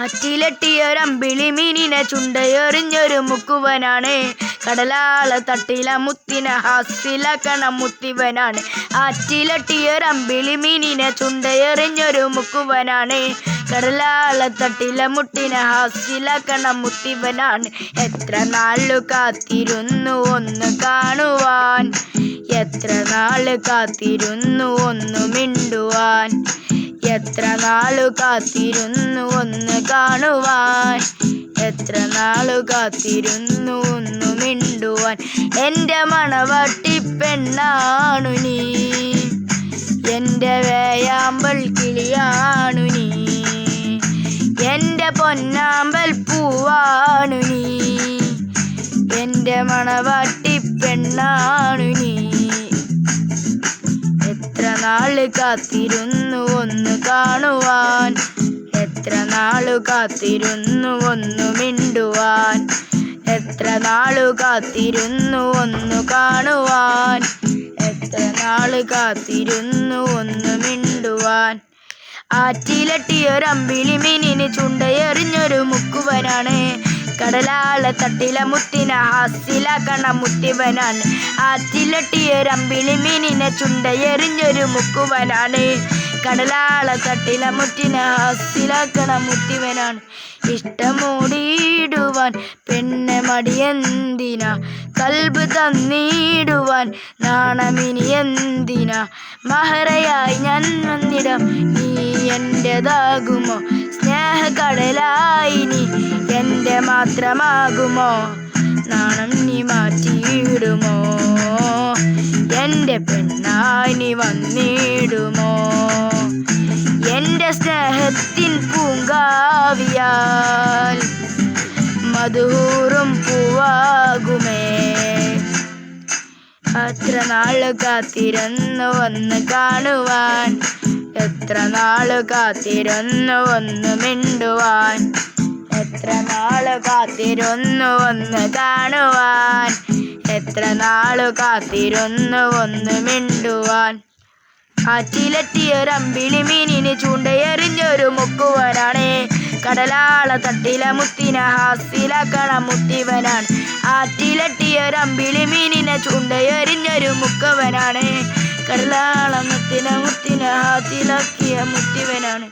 ആറ്റിലെട്ടിയൊരമ്പിളി മീനിനെ ചുണ്ടയെറിഞ്ഞൊരു മുക്കുവനാണ്. കടലാള തട്ടില മുത്തിന ഹാസിലാക്കണ മുത്തിവനാണ്. ആറ്റിലെട്ടിയൊരമ്പിളി മീനിനെ ചുണ്ടയെറിഞ്ഞൊരു മുക്കുവനാണ്. കടലാള തട്ടില മുട്ടിന ഹാസിലാക്കണ മുത്തിവനാണ്. എത്ര നാളു കാത്തിരുന്നു ഒന്ന് കാണുവാൻ, എത്ര നാള് കാത്തിരുന്നു ഒന്ന് മിണ്ടുവാൻ, എത്ര നാളു കാത്തിരുന്നു ഒന്ന് കാണുവാൻ, എത്ര നാളു കാത്തിരുന്നു ഒന്ന് മിണ്ടുവാൻ. എൻ്റെ മണവാട്ടി പെണ്ണാണു നീ, എൻ്റെ വേയാമ്പൽ കിളിയാണു നീ, എൻ്റെ പൊന്നാമ്പൽ പൂവാണു നീ, എൻ്റെ മണവാട്ടി പെണ്ണാണു നീ. എത്ര നാള് കാത്തിരുന്നു ഒന്ന് കാണുവാൻ, എത്ര നാളു കാത്തിരുന്നു ഒന്ന് മിണ്ടുവാൻ, എത്ര നാളു കാത്തിരുന്നു ഒന്ന് കാണുവാൻ, എത്ര നാള് കാത്തിരുന്നു ഒന്ന് മിണ്ടുവാൻ. ആറ്റിലെട്ടിയൊരമ്പിളി മീനിന് ചുണ്ടയെറിഞ്ഞൊരു മുക്കുവനാണ്. കടലാള തട്ടില മുത്തിന ഹാസിലാക്കണ മുത്തിവനാണ്. ആറ്റിലെട്ടിയൊരമ്പിളി മീനിനെ ചുണ്ടയെറിഞ്ഞൊരു മുക്കുവനാണ്. കടലാള തട്ടില മുത്തിന ഹാസിലാക്കണ മുത്തിവനാണ്. ഇഷ്ടമൂടിയിടുവാൻ പെണ്ണെ മടിയെന്തിനാ, കൽബ് തന്നിടുവാൻ നാണമിനി എന്തിനാ. മഹറയായി ഞാൻ വന്നിടാം, നീ എൻ്റെതാകുമോ, സ്നേഹക്കടലായി നീ എൻ്റെ മാത്രമാകുമോ. നാണം നീ മാറ്റിയിടുമോ, എൻ്റെ പെണ്ണായി നീ വന്നിടുമോ. എൻ്റെ സ്നേഹത്തിൻ പൂങ്കാവിയാൽ മധുറും പൂവാകുമേ. എത്ര നാള് കാത്തിരുന്നു ഒന്ന് കാണുവാൻ, എത്ര നാള് കാത്തിരുന്നു ഒന്ന് മിണ്ടുവാൻ, എത്ര നാള് കാത്തിരുന്നു ഒന്ന് കാണുവാൻ, എത്ര നാളു കാത്തിരുന്നു ഒന്ന് മിണ്ടുവാൻ. ആറ്റിലെട്ടിയൊരമ്പിളി മീനിന് ചൂണ്ടയെറിഞ്ഞൊരു മുക്കുവനാണ്. കടലാള തട്ടില മുത്തിന ഹാസിലാക്കണ മുത്തിവനാണ്. ആറ്റിലെട്ടിയൊരമ്പിളി മീനിനെ ചൂണ്ടയെറിഞ്ഞൊരു മുക്കുവനാണ്. കടലാള മുത്തിന ഹാസിലാക്കിയ മുത്തിവനാണ്.